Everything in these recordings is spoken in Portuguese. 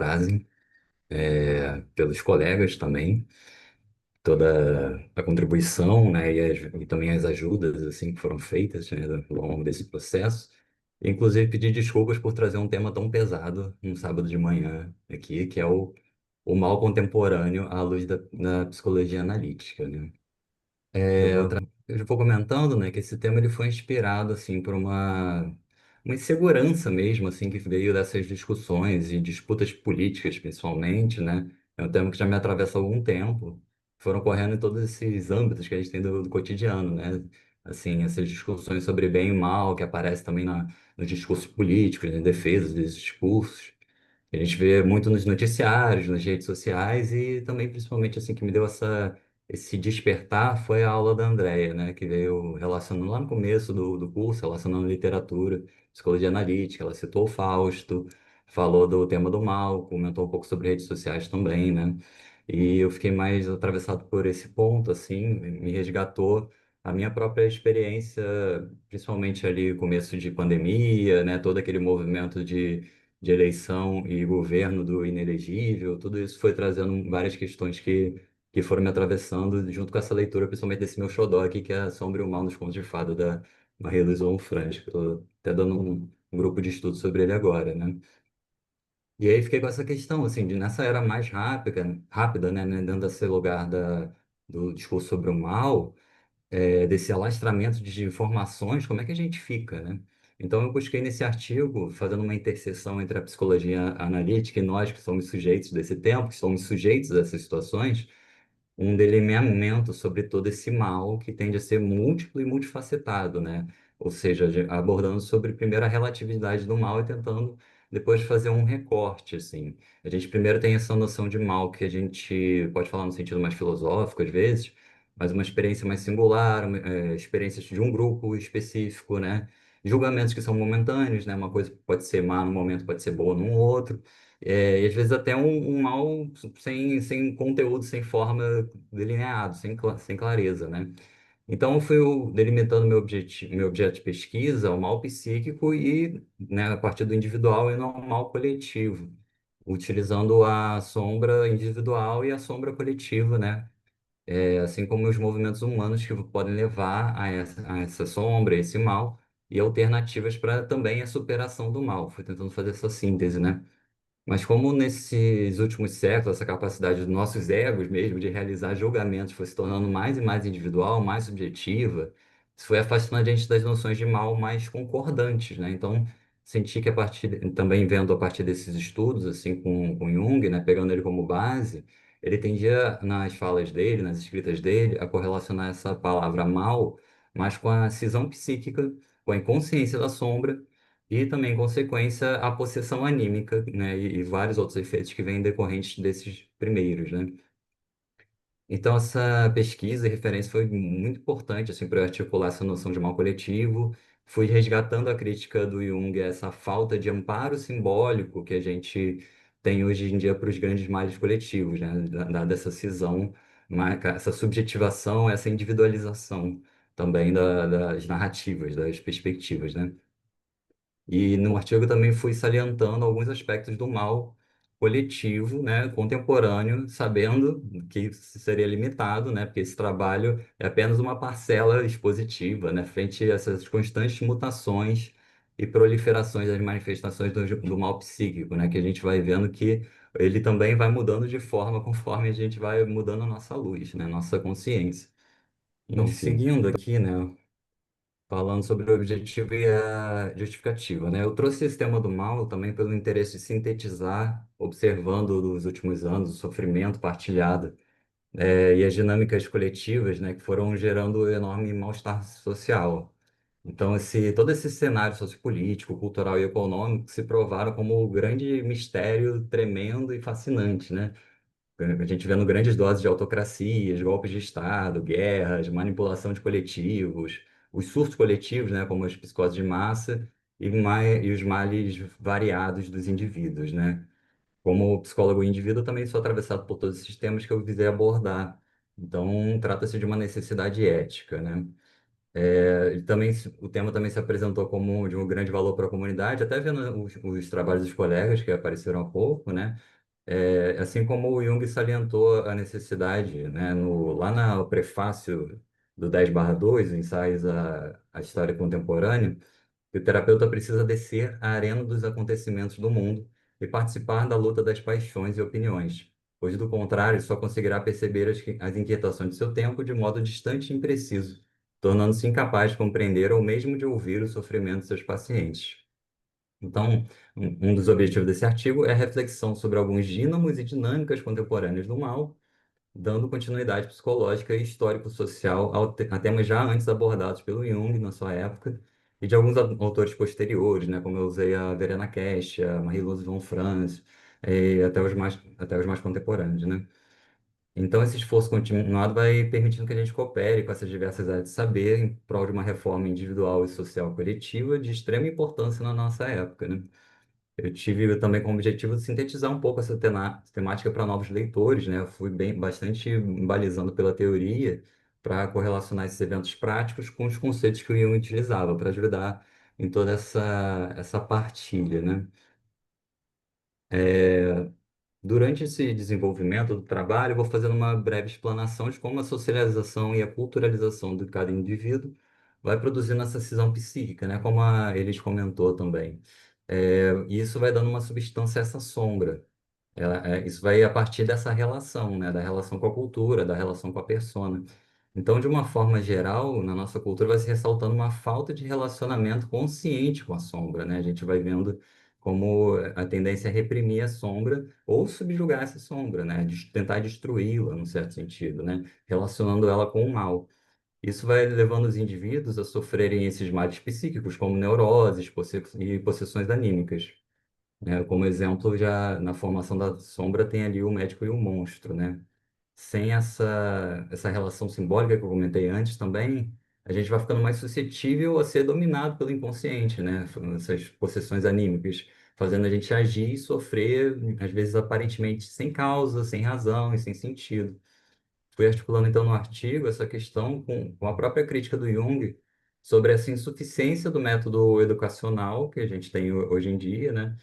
frase, pelos colegas também, toda a contribuição, né, e também as ajudas, assim, que foram feitas, né, ao longo desse processo. Inclusive, pedir desculpas por trazer um tema tão pesado um sábado de manhã aqui, que é o mal contemporâneo à luz da psicologia analítica, né? Uhum. Eu já vou comentando, né, que esse tema ele foi inspirado assim por uma insegurança mesmo assim que veio dessas discussões e disputas políticas principalmente, né? É um tema que já me atravessa há algum tempo. Foram correndo em todos esses âmbitos que a gente tem do cotidiano, né? Assim, essas discussões sobre bem e mal que aparecem também nos discursos políticos, em defesa desses discursos. A gente vê muito nos noticiários, nas redes sociais e também, principalmente, assim, que me deu esse despertar foi a aula da Andrea, né? Que veio relacionando lá no começo do curso, relacionando literatura, psicologia analítica. Ela citou o Fausto, falou do tema do mal, comentou um pouco sobre redes sociais também, né? E eu fiquei mais atravessado por esse ponto, assim, me resgatou a minha própria experiência, principalmente ali começo de pandemia, né? Todo aquele movimento de eleição e governo do inelegível, tudo isso foi trazendo várias questões que foram me atravessando junto com essa leitura, principalmente desse meu xodó aqui, que é A Sombra e o Mal nos Contos de Fada, da Maria-Luísa Onfrans, que eu tô até dando um grupo de estudo sobre ele agora, né? E aí fiquei com essa questão, assim, de nessa era mais rápida, né, dentro desse lugar do discurso sobre o mal, desse alastramento de informações, como é que a gente fica, né? Então, eu busquei nesse artigo, fazendo uma interseção entre a psicologia analítica e nós que somos sujeitos desse tempo, que somos sujeitos dessas situações, um delineamento sobre todo esse mal que tende a ser múltiplo e multifacetado, né? Ou seja, abordando sobre primeiro a relatividade do mal e tentando depois fazer um recorte, assim. A gente primeiro tem essa noção de mal que a gente pode falar no sentido mais filosófico às vezes, mas uma experiência mais singular, experiências de um grupo específico, né? Julgamentos que são momentâneos, né? Uma coisa pode ser má num momento, pode ser boa num outro. E às vezes até um mal sem conteúdo, sem forma delineado, sem clareza, né? Então eu fui delimitando meu objeto de pesquisa, o mal psíquico e, né, a partir do individual e não ao mal coletivo, utilizando a sombra individual e a sombra coletiva, né? Assim como os movimentos humanos que podem levar a essa sombra, esse mal, e alternativas para também a superação do mal. Fui tentando fazer essa síntese, né? Mas como nesses últimos séculos, essa capacidade dos nossos egos mesmo de realizar julgamentos foi se tornando mais e mais individual, mais subjetiva, isso foi afastando a gente das noções de mal mais concordantes, né? Então, senti que também vendo a partir desses estudos, assim, com Jung, né, pegando ele como base, ele tendia, nas falas dele, nas escritas dele, a correlacionar essa palavra mal mais com a cisão psíquica, com a inconsciência da sombra, e também, em consequência, a possessão anímica, né, e vários outros efeitos que vêm decorrentes desses primeiros, né? Então, essa pesquisa e referência foi muito importante, assim, para eu articular essa noção de mal coletivo. Fui resgatando a crítica do Jung, a essa falta de amparo simbólico que a gente tem hoje em dia para os grandes males coletivos, né? Dada essa cisão, essa subjetivação, essa individualização também das narrativas, das perspectivas, né? E no artigo também fui salientando alguns aspectos do mal coletivo, né, contemporâneo, sabendo que isso seria limitado, né, porque esse trabalho é apenas uma parcela expositiva, né, frente a essas constantes mutações e proliferações das manifestações do mal psíquico, né, que a gente vai vendo que ele também vai mudando de forma conforme a gente vai mudando a nossa luz, né, nossa consciência. Então, Enfim. seguindo aqui, né, falando sobre o objetivo e a justificativa, né? Eu trouxe esse tema do mal também pelo interesse de sintetizar, observando nos últimos anos o sofrimento partilhado, e as dinâmicas coletivas, né, que foram gerando enorme mal-estar social. Então, todo esse cenário sociopolítico, cultural e econômico se provaram como um grande mistério tremendo e fascinante, né? A gente vendo grandes doses de autocracias, golpes de Estado, guerras, manipulação de coletivos, os surtos coletivos, né, como as psicoses de massa, e os males variados dos indivíduos, né? Como psicólogo indivíduo, também sou atravessado por todos esses temas que eu visei abordar. Então, trata-se de uma necessidade ética, né? E também o tema também se apresentou como de um grande valor para a comunidade, até vendo os trabalhos dos colegas que apareceram há pouco, né? Assim como o Jung salientou a necessidade, né, lá no prefácio do 10/2, Ensaios à História Contemporânea, que o terapeuta precisa descer à arena dos acontecimentos do mundo e participar da luta das paixões e opiniões, pois, do contrário, só conseguirá perceber as inquietações de seu tempo de modo distante e impreciso, tornando-se incapaz de compreender ou mesmo de ouvir o sofrimento de seus pacientes. Então, um dos objetivos desse artigo é a reflexão sobre alguns dínamos e dinâmicas contemporâneas do mal, dando continuidade psicológica e histórico-social a temas já antes abordados pelo Jung na sua época e de alguns autores posteriores, né, como eu usei a Verena Kesch, a Marie-Louise von Franz, e até os mais contemporâneos, né? Então, esse esforço continuado vai permitindo que a gente coopere com essas diversas áreas de saber em prol de uma reforma individual e social coletiva de extrema importância na nossa época, né? Eu tive também como objetivo de sintetizar um pouco essa temática para novos leitores, né? Eu fui bastante balizando pela teoria para correlacionar esses eventos práticos com os conceitos que o Jung utilizava para ajudar em toda essa partilha, né? Durante esse desenvolvimento do trabalho, eu vou fazendo uma breve explanação de como a socialização e a culturalização de cada indivíduo vai produzindo essa cisão psíquica, né? Como eles comentou também. E isso vai dando uma substância a essa sombra. Isso vai a partir dessa relação, né? Da relação com a cultura, da relação com a persona. Então, de uma forma geral, na nossa cultura vai se ressaltando uma falta de relacionamento consciente com a sombra, né? A gente vai vendo como a tendência é reprimir a sombra ou subjugar essa sombra, né? Tentar destruí-la, num certo sentido, né? Relacionando ela com o mal. Isso vai levando os indivíduos a sofrerem esses males psíquicos, como neuroses e possessões anímicas, né? Como exemplo, já na formação da sombra tem ali o médico e o monstro, né? Sem essa relação simbólica que eu comentei antes também, a gente vai ficando mais suscetível a ser dominado pelo inconsciente, né? Essas possessões anímicas, fazendo a gente agir e sofrer, às vezes aparentemente sem causa, sem razão e sem sentido. Fui articulando então no artigo essa questão com a própria crítica do Jung sobre essa insuficiência do método educacional que a gente tem hoje em dia, né?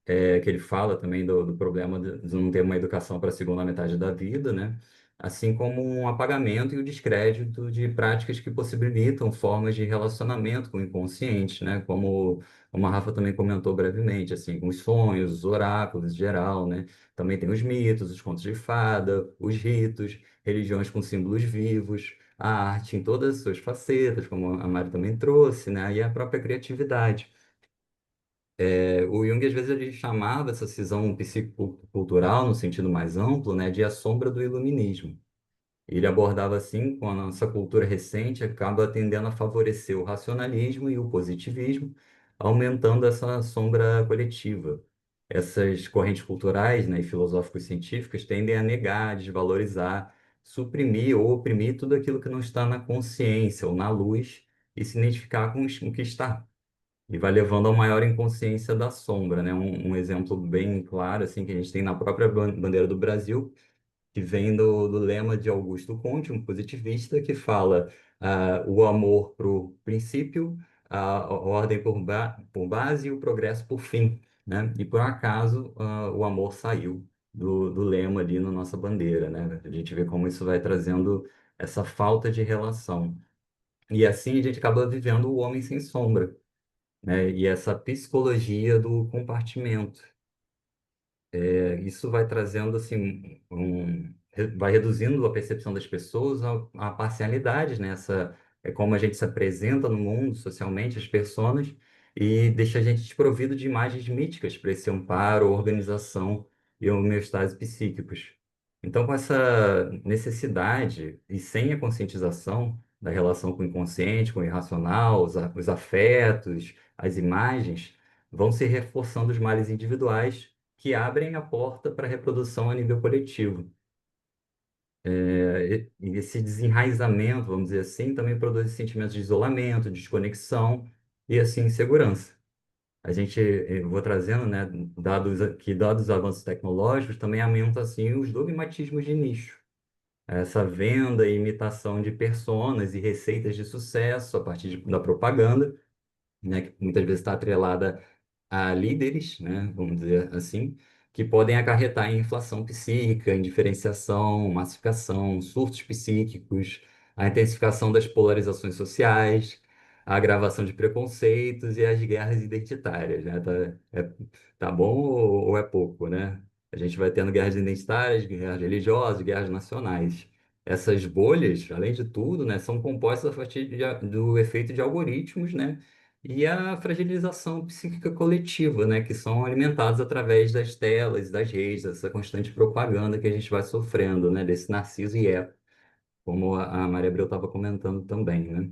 Que ele fala também do problema de não ter uma educação para a segunda metade da vida, né? Assim como um apagamento e o descrédito de práticas que possibilitam formas de relacionamento com o inconsciente, né? Como a Rafa também comentou brevemente, assim, com os sonhos, os oráculos em geral, né? Também tem os mitos, os contos de fada, os ritos, religiões com símbolos vivos, a arte em todas as suas facetas, como a Mari também trouxe, né? E a própria criatividade. O Jung, às vezes, ele chamava essa cisão psicocultural, no sentido mais amplo, né, de a sombra do iluminismo. Ele abordava assim, com a nossa cultura recente, acaba tendendo a favorecer o racionalismo e o positivismo, aumentando essa sombra coletiva. Essas correntes culturais, né, e filosóficos científicas tendem a negar, desvalorizar, suprimir ou oprimir tudo aquilo que não está na consciência ou na luz e se identificar com o que está e vai levando a maior inconsciência da sombra, né? Um exemplo bem claro, assim, que a gente tem na própria bandeira do Brasil, que vem do lema de Augusto Conte, um positivista, que fala o amor por princípio, a ordem por base e o progresso por fim, né? E por acaso o amor saiu do lema ali na nossa bandeira, né? A gente vê como isso vai trazendo essa falta de relação. E assim a gente acaba vivendo o homem sem sombra, né? E essa psicologia do compartimento. Isso vai trazendo assim, vai reduzindo a percepção das pessoas a parcialidades, né? É como a gente se apresenta no mundo socialmente, as pessoas, e deixa a gente desprovido de imagens míticas para esse amparo, organização e homeostase psíquicos. Então, com essa necessidade e sem a conscientização da relação com o inconsciente, com o irracional, os afetos, as imagens, vão se reforçando os males individuais que abrem a porta para a reprodução a nível coletivo. E esse desenraizamento, vamos dizer assim, também produz sentimentos de isolamento, desconexão e, assim, insegurança. Eu vou trazendo, né, dados os avanços tecnológicos também aumentam, assim, os dogmatismos de nicho. essa venda e imitação de personas e receitas de sucesso a partir da propaganda, né, que muitas vezes está atrelada a líderes, né, vamos dizer assim, que podem acarretar em inflação psíquica, indiferenciação, massificação, surtos psíquicos, a intensificação das polarizações sociais, a agravação de preconceitos e as guerras identitárias, né? Tá bom ou é pouco, né? A gente vai tendo guerras identitárias, guerras religiosas, guerras nacionais. Essas bolhas, além de tudo, né, são compostas a partir do efeito de algoritmos, né? E a fragilização psíquica coletiva, né, que são alimentados através das telas, das redes, dessa constante propaganda que a gente vai sofrendo, né, desse narciso e ego, como a Maria Abreu estava comentando também, né?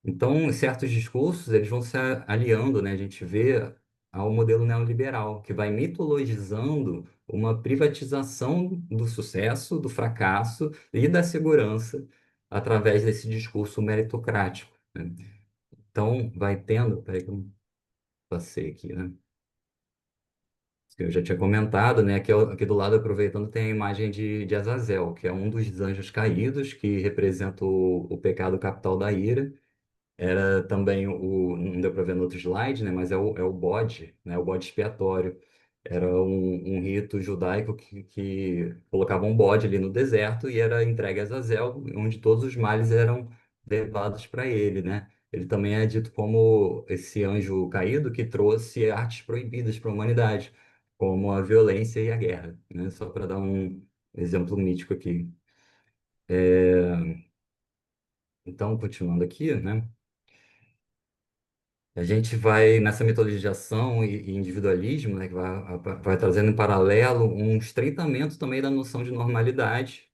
Então, certos discursos, eles vão se aliando, né, a gente vê ao modelo neoliberal, que vai mitologizando uma privatização do sucesso, do fracasso e da segurança através desse discurso meritocrático, né? Então, vai tendo, peraí que eu passei aqui, né? Eu já tinha comentado, né? Aqui do lado, aproveitando, tem a imagem de Azazel, que é um dos anjos caídos, que representa o pecado capital da ira. Era também não deu para ver no outro slide, né? Mas é o bode, né? O bode expiatório. Era um rito judaico que colocava um bode ali no deserto e era entregue a Azazel, onde todos os males eram levados para ele, né? Ele também é dito como esse anjo caído que trouxe artes proibidas para a humanidade, como a violência e a guerra, né? Só para dar um exemplo mítico aqui. Então, continuando aqui, né? A gente vai nessa mitologização e individualismo, né, que vai trazendo em paralelo um estreitamento também da noção de normalidade,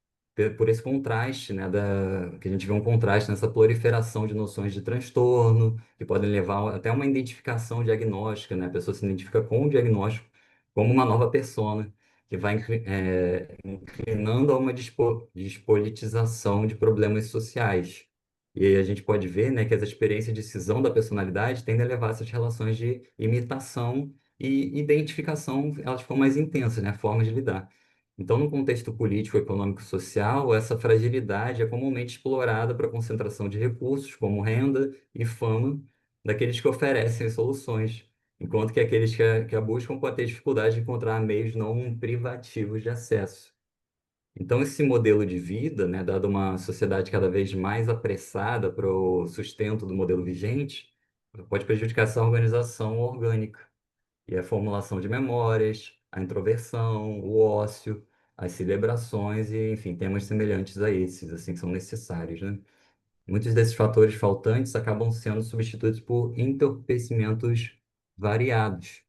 por esse contraste, né, que a gente vê um contraste nessa proliferação de noções de transtorno, que podem levar até uma identificação diagnóstica, né, a pessoa se identifica com o diagnóstico como uma nova persona, que vai inclinando a uma despolitização de problemas sociais. E aí a gente pode ver, né, que as experiências de cisão da personalidade tendem a levar a essas relações de imitação e identificação, elas ficam mais intensas, né, a forma de lidar. Então, no contexto político, econômico e social, essa fragilidade é comumente explorada para a concentração de recursos, como renda e fama, daqueles que oferecem soluções, enquanto que aqueles que a buscam podem ter dificuldade de encontrar meios não privativos de acesso. Então, esse modelo de vida, né, dado uma sociedade cada vez mais apressada para o sustento do modelo vigente, pode prejudicar essa organização orgânica e a formulação de memórias, a introversão, o ócio, as celebrações e, enfim, temas semelhantes a esses, assim, que são necessários, né? Muitos desses fatores faltantes acabam sendo substituídos por entorpecimentos variados.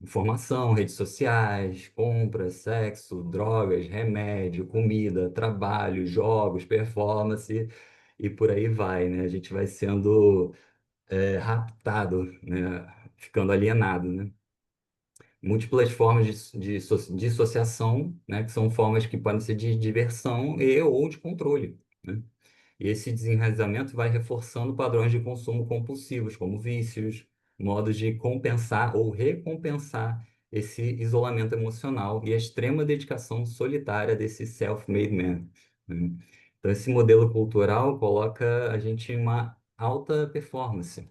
Informação, redes sociais, compras, sexo, drogas, remédio, comida, trabalho, jogos, performance e por aí vai, né? A gente vai sendo raptado, né? Ficando alienado, né? Múltiplas formas dissociação, né? Que são formas que podem ser de diversão e ou de controle, né? E esse desenraizamento vai reforçando padrões de consumo compulsivos, como vícios, modos de compensar ou recompensar esse isolamento emocional e a extrema dedicação solitária desse self-made man, né? Então, esse modelo cultural coloca a gente em uma alta performance,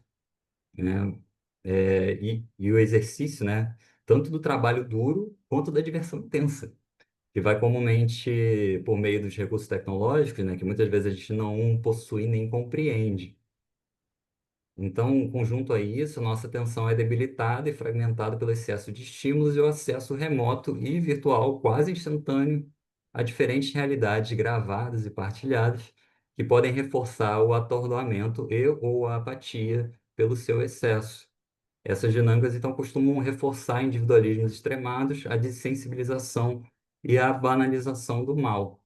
né? E o exercício, né? Tanto do trabalho duro quanto da diversão intensa que vai comumente por meio dos recursos tecnológicos, né, que muitas vezes a gente não possui nem compreende. Então, conjunto a isso, nossa atenção é debilitada e fragmentada pelo excesso de estímulos e o acesso remoto e virtual quase instantâneo a diferentes realidades gravadas e partilhadas que podem reforçar o atordoamento e ou a apatia pelo seu excesso. Essas dinâmicas, então, costumam reforçar individualismos extremados, a dessensibilização e a banalização do mal.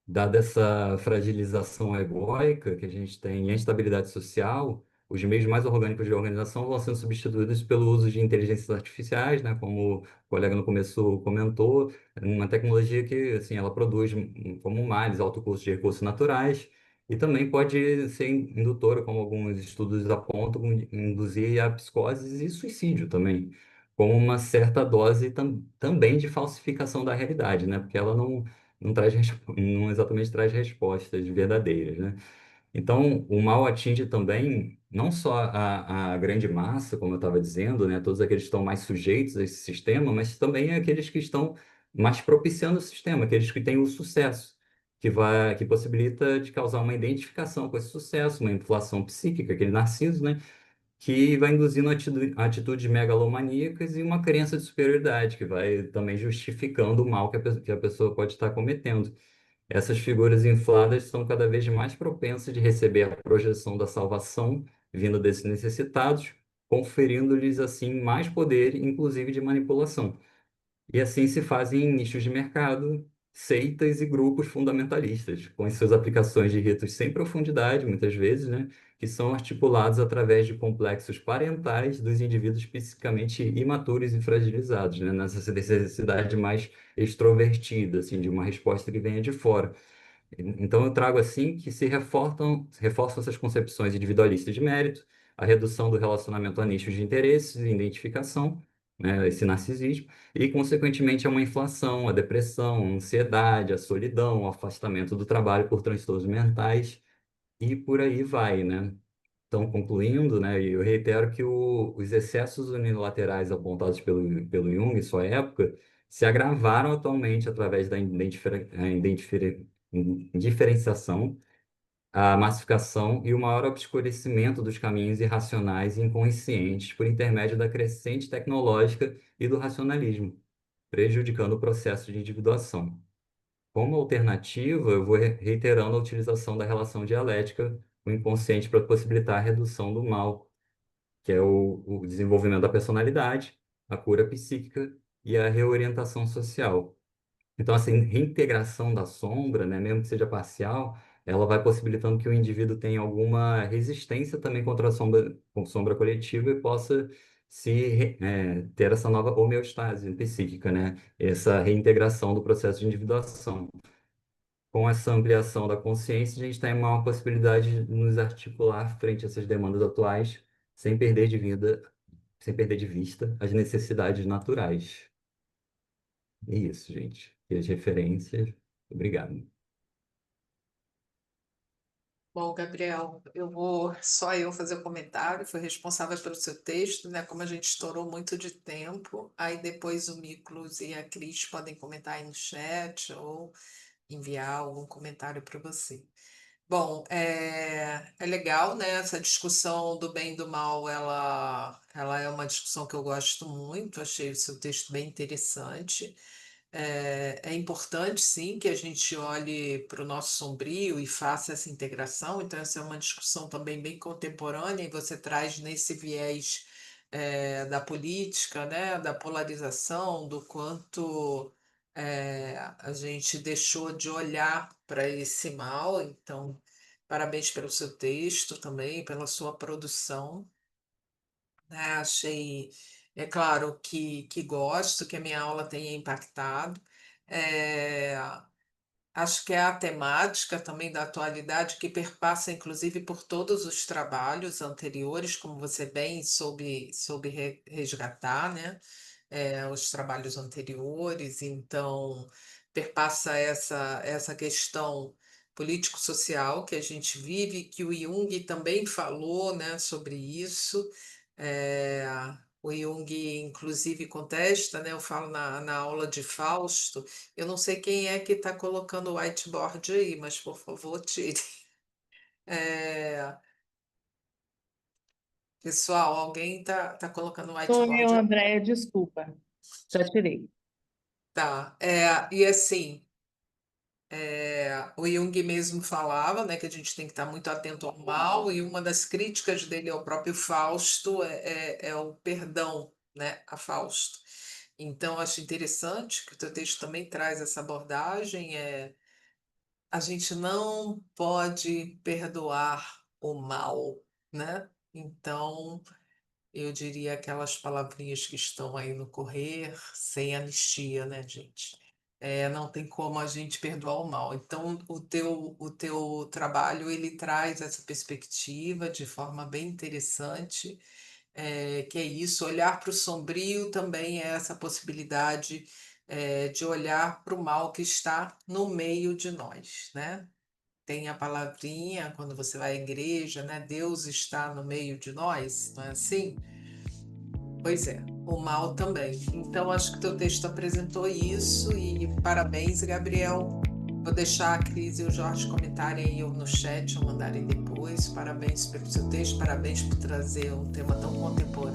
Dada essa fragilização egóica que a gente tem e a instabilidade social, os meios mais orgânicos de organização vão sendo substituídos pelo uso de inteligências artificiais, né, como o colega no começo comentou, uma tecnologia que assim, ela produz como males alto custo de recursos naturais e também pode ser indutora, como alguns estudos apontam, induzir a psicose e suicídio também, com uma certa dose também de falsificação da realidade, né? Porque ela não traz, não exatamente traz respostas verdadeiras, né? Então, o mal atinge também não só a grande massa, como eu estava dizendo, né, todos aqueles que estão mais sujeitos a esse sistema, mas também aqueles que estão mais propiciando o sistema, aqueles que têm o sucesso, que possibilita de causar uma identificação com esse sucesso, uma inflação psíquica, aquele narciso, né, que vai induzindo atitudes megalomaníacas e uma crença de superioridade, que vai também justificando o mal que a pessoa pode estar cometendo. Essas figuras infladas são cada vez mais propensas de receber a projeção da salvação vinda desses necessitados, conferindo-lhes assim mais poder, inclusive de manipulação. E assim se fazem nichos de mercado, seitas e grupos fundamentalistas, com as suas aplicações de ritos sem profundidade, muitas vezes, né, que são articulados através de complexos parentais dos indivíduos psicamente imaturos e fragilizados, né, nessa necessidade mais extrovertida, assim, de uma resposta que venha de fora. Então, eu trago assim que reforçam essas concepções individualistas de mérito, a redução do relacionamento a nichos de interesses e identificação, né, esse narcisismo, e, consequentemente, a uma inflação, a depressão, a ansiedade, a solidão, o afastamento do trabalho por transtornos mentais e por aí vai, né? Então, concluindo, né, eu reitero que os excessos unilaterais apontados pelo Jung em sua época se agravaram atualmente através da indiferenciação, a massificação e o maior obscurecimento dos caminhos irracionais e inconscientes por intermédio da crescente tecnológica e do racionalismo, prejudicando o processo de individuação. Como alternativa, eu vou reiterando a utilização da relação dialética com o inconsciente para possibilitar a redução do mal, que é o desenvolvimento da personalidade, a cura psíquica e a reorientação social. Então, assim, reintegração da sombra, né, mesmo que seja parcial, ela vai possibilitando que o indivíduo tenha alguma resistência também contra a sombra, com sombra coletiva e possa ter essa nova homeostase psíquica, né? Essa reintegração do processo de individuação. Com essa ampliação da consciência, a gente tem uma possibilidade de nos articular frente a essas demandas atuais, sem perder de vida, sem perder de vista as necessidades naturais. É isso, gente. E as referências. Obrigado. Bom, Gabriel, eu vou só eu fazer o comentário, foi responsável pelo seu texto, né? Como a gente estourou muito de tempo, aí depois o Miklos e a Cris podem comentar aí no chat ou enviar algum comentário para você. Bom, é legal, né? Essa discussão do bem e do mal, ela é uma discussão que eu gosto muito, achei o seu texto bem interessante. É importante, sim, que a gente olhe para o nosso sombrio e faça essa integração. Então, essa é uma discussão também bem contemporânea, e você traz nesse viés, da política, né, da polarização, do quanto a gente deixou de olhar para esse mal. Então, parabéns pelo seu texto também, pela sua produção, né? Achei, é claro que gosto, que a minha aula tenha impactado. É, Acho que é a temática também da atualidade que perpassa, inclusive, por todos os trabalhos anteriores, como você bem soube resgatar, né? Os trabalhos anteriores, então perpassa essa questão político-social que a gente vive, que o Jung também falou, né, sobre isso. É, o Jung, inclusive, contesta, né? Eu falo na aula de Fausto, eu não sei quem é que está colocando o whiteboard aí, mas por favor, tire. É, pessoal, alguém tá colocando o Sou eu, whiteboard? Andréia, desculpa. Já tirei. Tá. E assim, o Jung mesmo falava, né, que a gente tem que estar muito atento ao mal, e uma das críticas dele ao próprio Fausto é o perdão, né, a Fausto. Então, acho interessante que o teu texto também traz essa abordagem. A gente não pode perdoar o mal, né? Então, eu diria aquelas palavrinhas que estão aí no correr, sem anistia, né, gente? Não tem como a gente perdoar o mal. Então, o teu trabalho, ele traz essa perspectiva de forma bem interessante, que é isso, olhar para o sombrio também é essa possibilidade de olhar para o mal que está no meio de nós, né? Tem a palavrinha quando você vai à igreja, né? Deus está no meio de nós, não é assim? Pois é, o mal também. Então, acho que teu texto apresentou isso e parabéns, Gabriel. Vou deixar a Cris e o Jorge comentarem aí ou no chat ou mandarem depois. Parabéns pelo seu texto, parabéns por trazer um tema tão contemporâneo